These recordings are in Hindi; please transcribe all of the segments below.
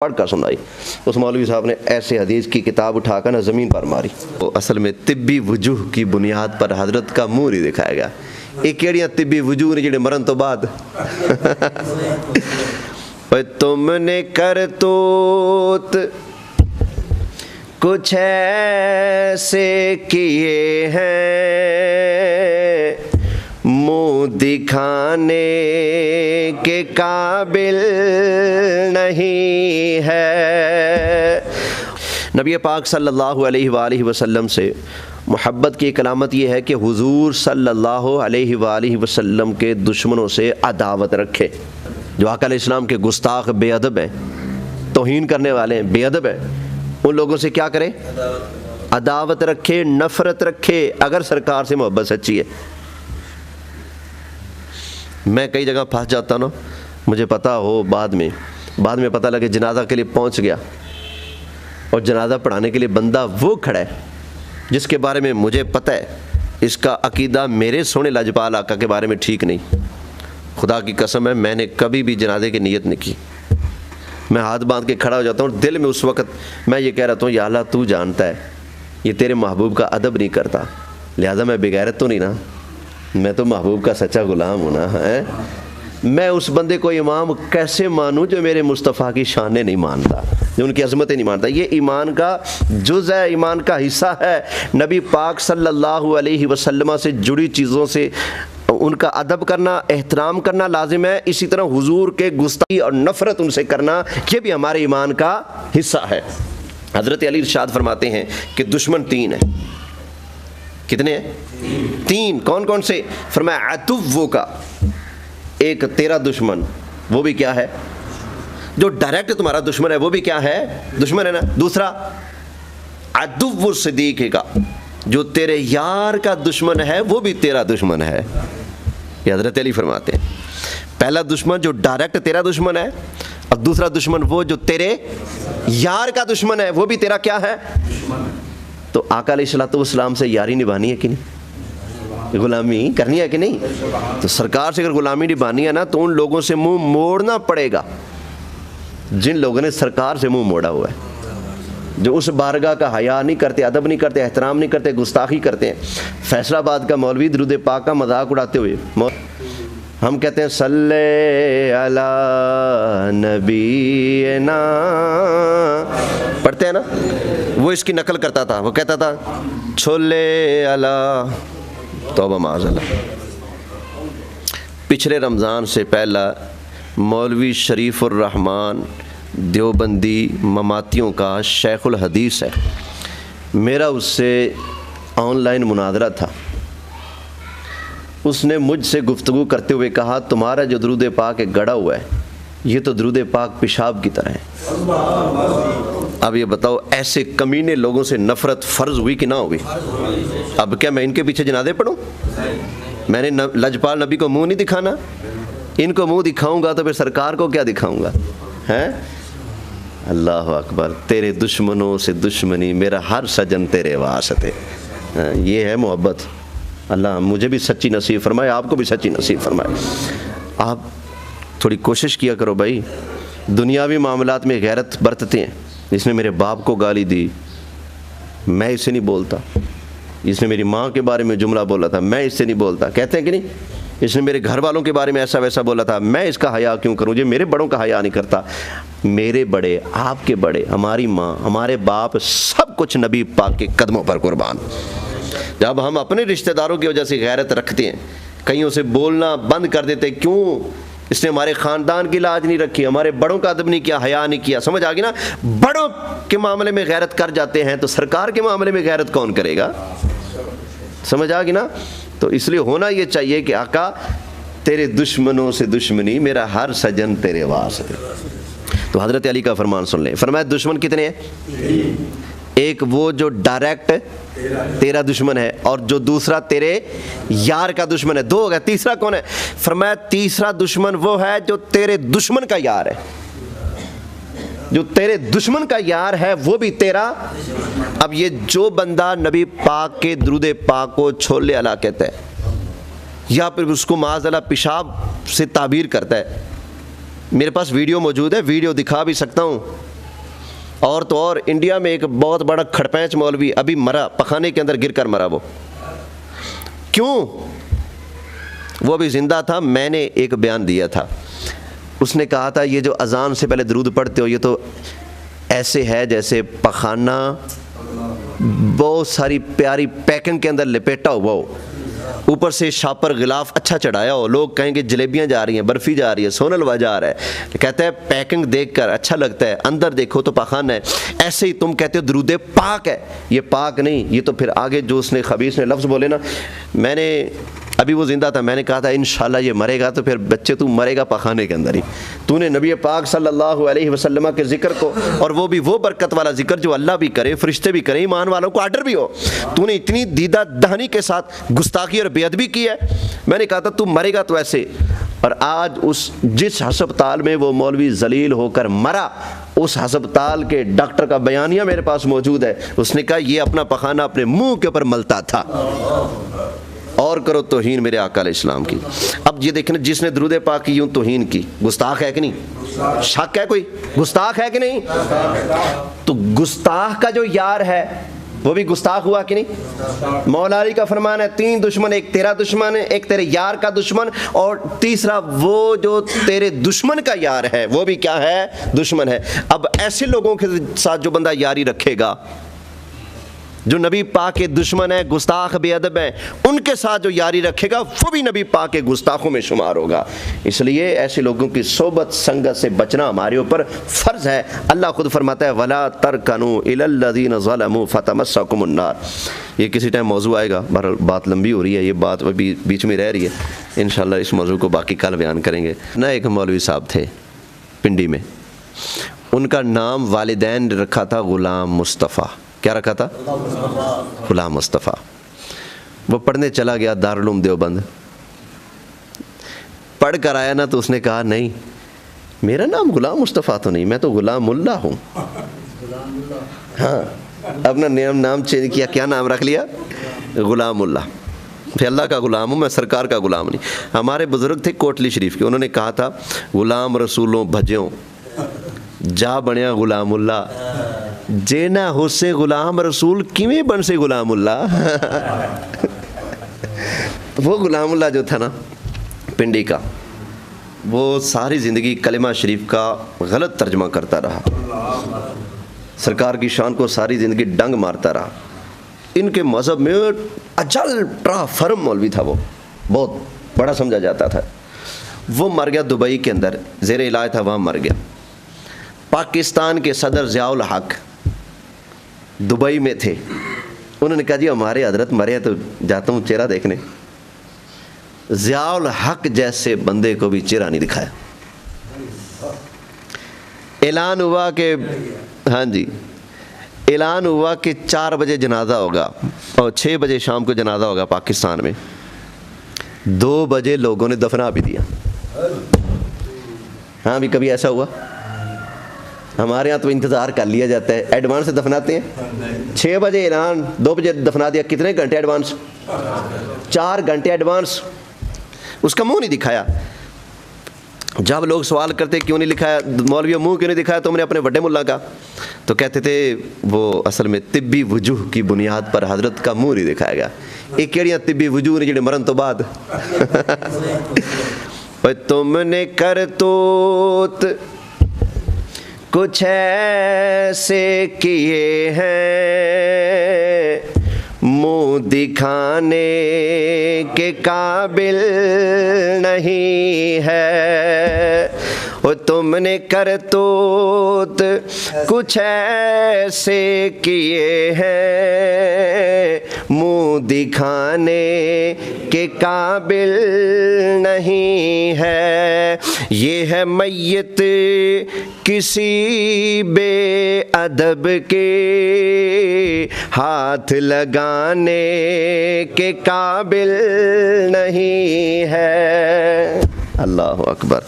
पढ़ कर सुनाई। उस मौलवी साहब ने ऐसे हदीस की किताब उठाकर ना ज़मीन पर मारी। तो असल में तिब्बी वजूह की बुनियाद पर हज़रत का मुँह नहीं दिखाया गया। ये केड़ियां तिब्बी वजूह ने जिहड़े मरन तो बाद तुमने करतूत कुछ ऐसे किए हैं मुँह दिखाने के काबिल नहीं है। नबी पाक सल्लल्लाहु अलैहि वसल्लम से मोहब्बत की एक अलामत यह है कि हुजूर सल्लल्लाहु अलैहि वसल्लम के दुश्मनों से अदावत रखे। जो आका अलैहिस्सलाम के गुस्ताख बेअदब हैं, तौहीन करने वाले हैं, बेअदब हैं, उन लोगों से क्या करे? अदावत रखे, नफ़रत रखे, अगर सरकार से मोहब्बत सच्ची है। मैं कई जगह फंस जाता ना, मुझे पता हो बाद में पता लगे जनाजा के लिए पहुंच गया और जनाजा पढ़ाने के लिए बंदा वो खड़ा है जिसके बारे में मुझे पता है इसका अकीदा मेरे सोने लाजपाल आका के बारे में ठीक नहीं। खुदा की कसम है, मैंने कभी भी जनाजे की नीयत नहीं की। मैं हाथ बांध के खड़ा हो जाता हूँ। दिल में उस वक़्त मैं ये कह रहा हूँ, या अल्लाह तू जानता है ये तेरे महबूब का अदब नहीं करता, लिहाजा मैं बेगैरत तो नहीं ना, मैं तो महबूब का सच्चा गुलाम हूँ ना। है मैं उस बंदे को इमाम कैसे मानूँ जो मेरे मुस्तफ़ा की शानें नहीं मानता, जो उनकी अज़मतें नहीं मानता। ये ईमान का जुज़ है, ईमान का हिस्सा है। नबी पाक सल्लल्लाहु अलैहि वसल्लम से जुड़ी चीज़ों से उनका अदब करना, एहतराम करना लाजिम है। इसी तरह हुजूर के गुस्ताखी और नफ़रत उनसे करना, ये भी हमारे ईमान का हिस्सा है। हज़रत अली इरशाद फरमाते हैं कि दुश्मन तीन है। कितने हैं? तीन। कौन कौन से? फरमाया अदुव्वो का, एक तेरा दुश्मन, वो भी क्या है? जो डायरेक्ट तुम्हारा दुश्मन है वो भी क्या है? दुश्मन है ना। दूसरा अदुव्वु सिद्दीक़ का, जो तेरे यार का दुश्मन है वो भी तेरा दुश्मन है। ये हज़रत अली फरमाते हैं, पहला दुश्मन जो डायरेक्ट तेरा दुश्मन है और दूसरा दुश्मन वो जो तेरे यार का दुश्मन है वो भी तेरा क्या है? तो आका अलैहिस्सलाम से यारी निभानी है कि नहीं? गुलामी करनी है कि नहीं? तो सरकार से अगर गुलामी निभानी है ना तो उन लोगों से मुंह मोड़ना पड़ेगा जिन लोगों ने सरकार से मुंह मोड़ा हुआ है, जो उस बारगाह का हया नहीं करते, अदब नहीं करते, एहतराम नहीं करते, गुस्ताखी करते हैं। फैसलाबाद का मौलवी दुरूद पाक का मजाक उड़ाते हुए हम कहते हैं सल्ले अला नबीना, पढ़ते हैं ना, वो इसकी नकल करता था। वो कहता था छोले अला, तौबा माज़अल्लाह। पिछले रमज़ान से पहला मौलवी शरीफुर रहमान देवबंदी ममातियों का शेखुल हदीस है। मेरा उससे ऑनलाइन मुनाजरा था। उसने मुझसे गुफ्तगू करते हुए कहा, तुम्हारा जो दुरूद पाक गड़ा हुआ है ये तो दुरूद पाक पेशाब की तरह है। अब ये बताओ, ऐसे कमीने लोगों से नफ़रत फ़र्ज़ हुई कि ना हुई? अब क्या मैं इनके पीछे जनाजे पढ़ूँ? मैंने लजपाल नबी को मुंह नहीं दिखाना? इनको मुंह दिखाऊंगा तो फिर सरकार को क्या दिखाऊंगा? हैं? अल्लाह अकबर। तेरे दुश्मनों से दुश्मनी, मेरा हर सजन तेरे वास्ते। ये है मोहब्बत। अल्लाह मुझे भी सच्ची नसीब फरमाए, आपको भी सच्ची नसीब फरमाए। आप थोड़ी कोशिश किया करो भाई। दुनियावी मामलात में गैरत बरतते हैं। इसने मेरे बाप को गाली दी, मैं इससे नहीं बोलता। इसने मेरी माँ के बारे में जुमला बोला था, मैं इससे नहीं बोलता। कहते हैं कि नहीं? इसने मेरे घर वालों के बारे में ऐसा वैसा बोला था, मैं इसका हया क्यों करूं? ये मेरे बड़ों का हया नहीं करता। मेरे बड़े, आपके बड़े, हमारी माँ, हमारे बाप, सब कुछ नबी पाक के कदमों पर कुर्बान। जब हम अपने रिश्तेदारों की वजह से गैरत रखते हैं, कईयों से बोलना बंद कर देते, क्यों? इसने हमारे ख़ानदान की लाज नहीं रखी, हमारे बड़ों का अदब नहीं किया, हया नहीं किया। समझ आ गई ना? बड़ों के मामले में गैरत कर जाते हैं तो सरकार के मामले में गैरत कौन करेगा? समझ आ गई ना? तो इसलिए होना ये चाहिए कि आका तेरे दुश्मनों से दुश्मनी, मेरा हर सजन तेरे वास्ते। तो हज़रत अली का फरमान सुन लें। फरमाया दुश्मन कितने हैं? एक वो जो डायरेक्ट तेरा दुश्मन है और जो दूसरा तेरे यार का दुश्मन है। दो हो गया, तीसरा कौन है? फरमाया तीसरा दुश्मन वो है जो तेरे दुश्मन का यार है। जो तेरे दुश्मन का यार है वो भी तेरा। अब ये जो बंदा नबी पाक के दुरूद पाक को छोले अला कहता है या फिर उसको माज़अल्लाह पेशाब से ताबीर करता है, मेरे पास वीडियो मौजूद है, वीडियो दिखा भी सकता हूँ। और तो और इंडिया में एक बहुत बड़ा खड़पैंच मौलवी अभी मरा, पखाने के अंदर गिर कर मरा। वो क्यों? वो अभी ज़िंदा था, मैंने एक बयान दिया था। उसने कहा था ये जो अज़ान से पहले दरूद पढ़ते हो ये तो ऐसे है जैसे पखाना बहुत सारी प्यारी पैकिंग के अंदर लपेटा हुआ हो, ऊपर से शापर गिलाफ अच्छा चढ़ाया हो, लोग कहेंगे जलेबियाँ जा रही हैं, बर्फ़ी जा रही है, सोनलवा जा रहा है। कहते हैं पैकिंग देखकर अच्छा लगता है, अंदर देखो तो पखाना है। ऐसे ही तुम कहते हो दरूद पाक है, ये पाक नहीं, ये तो फिर आगे जो उसने खबीस ने लफ्ज़ बोले ना, मैंने अभी वो ज़िंदा था, मैंने कहा था इंशाल्लाह ये मरेगा तो फिर बच्चे तू मरेगा पखाने के अंदर ही। तूने नबी पाक सल्लल्लाहु अलैहि वसल्लम के ज़िक्र को, और वो भी वो बरकत वाला ज़िक्र जो अल्लाह भी करे, फरिश्ते भी करें, ईमान वालों को आर्डर भी हो, तूने इतनी दीदा दहनी के साथ गुस्ताखी और बेअदबी की है। मैंने कहा था तू मरेगा तो ऐसे। और आज जिस हस्पताल में वो मौलवी जलील होकर मरा, उस हस्पताल के डॉक्टर का बयानिया मेरे पास मौजूद है। उसने कहा ये अपना पखाना अपने मुंह के ऊपर मलता था। और करो तौहीन मेरे आका अलैहिस्सलाम की। अब ये देखना, जिसने दरूद पाक की यूं तौहीन की, गुस्ताख है कि नहीं? शक है कोई? गुस्ताख है कि नहीं? तो गुस्ताख का जो यार है वो भी गुस्ताख हुआ कि नहीं? मौला अली का फरमान है 3 दुश्मन, एक तेरा दुश्मन है, एक तेरे यार का दुश्मन, और तीसरा वो जो तेरे दुश्मन का यार है वो भी क्या है? दुश्मन है। अब ऐसे लोगों के साथ जो बंदा यारी रखेगा जो नबी पाक के दुश्मन है, गुस्ताख बेअदब है, उनके साथ जो यारी रखेगा वो भी नबी पाक के गुस्ताखों में शुमार होगा। इसलिए ऐसे लोगों की सोबत संगत से बचना हमारे ऊपर फ़र्ज़ है। अल्लाह खुद फरमाता है वला तरकनू इलल्लज़ीना ज़लमू फ़तमस्सकुमुन नार। ये किसी टाइम मौजू आएगा, बहरहाल बात लंबी हो रही है, ये बात अभी बीच में रह रही है। इंशाअल्लाह इस मौजू को बाकी कल बयान करेंगे ना। एक मौलवी साहब थे पिंडी में, उनका नाम वालिदैन ने रखा था ग़ुलाम मुस्तफ़ा। क्या रखा था? ग़ुलाम मुस्तफ़ा। वो पढ़ने चला गया दारुल उलूम देवबंद, पढ़ कर आया ना तो उसने कहा नहीं मेरा नाम ग़ुलाम मुस्तफ़ा तो नहीं, मैं तो ग़ुलाम मुल्ला हूँ। हाँ, अपना नाम चेंज किया। क्या नाम रख लिया? ग़ुलाम मुल्ला। फिर अल्लाह का ग़ुलाम हूँ मैं, सरकार का ग़ुलाम नहीं। हमारे बुज़ुर्ग थे कोटली शरीफ के, उन्होंने कहा था ग़ुलाम रसूलों भज्यों जा बनिया ग़ुलामुल्ला, जे ना हुस्से ग़ुलाम रसूल किवें बन से ग़ुलामुल्ला। वो ग़ुलामुल्ला जो था ना पिंडी का, वो सारी ज़िंदगी कलिमा शरीफ का गलत तर्जमा करता रहा, सरकार की शान को सारी ज़िंदगी डंग मारता रहा। इनके मज़हब में अजल ट्रा फर्म मौलवी था, वो बहुत बड़ा समझा जाता था। वो मर गया दुबई के अंदर, ज़ेर इलाज था, वहाँ मर गया। पाकिस्तान के सदर ज़ियाउल हक दुबई में थे, उन्होंने कहा जी हमारे हजरत मरे हैं तो जाता हूँ चेहरा देखने। ज़ियाउल हक जैसे बंदे को भी चेहरा नहीं दिखाया। ऐलान हुआ कि हाँ जी, ऐलान हुआ कि 4 बजे जनाजा होगा और 6 बजे शाम को जनाजा होगा पाकिस्तान में। 2 बजे लोगों ने दफना भी दिया। हाँ भी कभी ऐसा हुआ? हमारे यहाँ तो इंतज़ार कर लिया जाता है, एडवांस से दफनाते हैं। 6 बजे ऐलान, 2 बजे दफना दिया। कितने घंटे एडवांस? 4 घंटे एडवांस। उसका मुंह नहीं दिखाया। जब लोग सवाल करते क्यों नहीं लिखाया, मौलवी मुंह क्यों नहीं दिखाया तुमने अपने बड़े मुल्ला का, तो कहते थे वो असल में तिब्बी वजूह की बुनियाद पर हजरत का मुंह नहीं दिखाया गया। एक केड़ियां तिब्बी वजूह ने जिहड़े मरन तो बाद तुमने करतूत कुछ ऐसे किए हैं मुंह दिखाने के काबिल नहीं है। और तुमने करतूत कुछ ऐसे किए हैं मुंह दिखाने के काबिल नहीं है। ये है मैयत किसी बेअदब के हाथ लगाने के काबिल नहीं है। अल्लाह अकबर।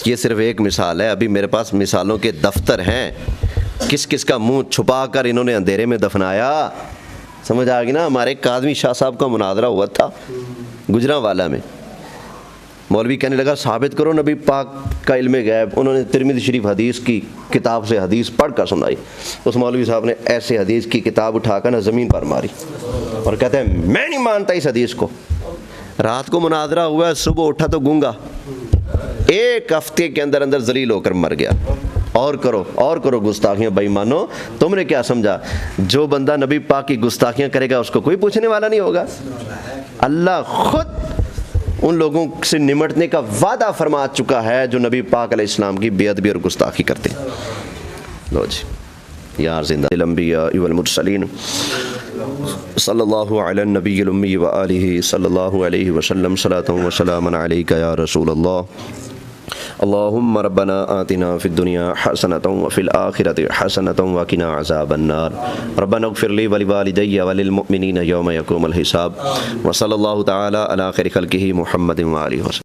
ये सिर्फ एक मिसाल है, अभी मेरे पास मिसालों के दफ्तर हैं। किस किस का मुंह छुपा कर इन्होंने अंधेरे में दफनाया। समझ आ गई ना। हमारे काज़मी शाह साहब का मुनाजरा हुआ था गुजरांवाला में। मौलवी कहने लगा साबित करो नबी पाक का इल्म गैब। उन्होंने तिरमिज़ी शरीफ हदीस की किताब से हदीस पढ़ कर सुनाई। उस मौलवी साहब ने ऐसे हदीस की किताब उठाकर ना ज़मीन पर मारी और कहते हैं मैं नहीं मानता इस हदीस को। रात को मुनाजरा हुआ, सुबह उठा तो गूंगा, एक हफ्ते के अंदर अंदर जलील होकर मर गया। और करो गुस्ताखियाँ बेईमानो, तुमने क्या समझा जो बंदा नबी पाक की गुस्ताखियाँ करेगा उसको कोई पूछने वाला नहीं होगा। अल्लाह खुद उन लोगों से निमटने का वादा फरमा चुका है जो नबी पाक अलैहिस्सलाम की बेअदबी और गुस्ताखी करते हैं। लो जी यार ज़िंदा अंबिया वल मुरसलीन सल्लल्लाहु अला नबील उम्मी व आलिहि सल्लल्लाहु अलैहि वसल्लम सलातन व सलामन अलैका या रसूल अल्लाह। अल्लाहुम्मा रब्बना आतिना फिद दुनिया हसनतन व फिल आखिरति हसनतन व क़िना अज़ाबन्नार। रब्बना इग़फ़िर ली व लिवालिदैया व लिल मुअमिनीना यौम यक़ूमुल हिसाब। व सल्लल्लाहु तआला अला खैरि ख़ल्क़िही मुहम्मदिन व आलिहि वसल्लम।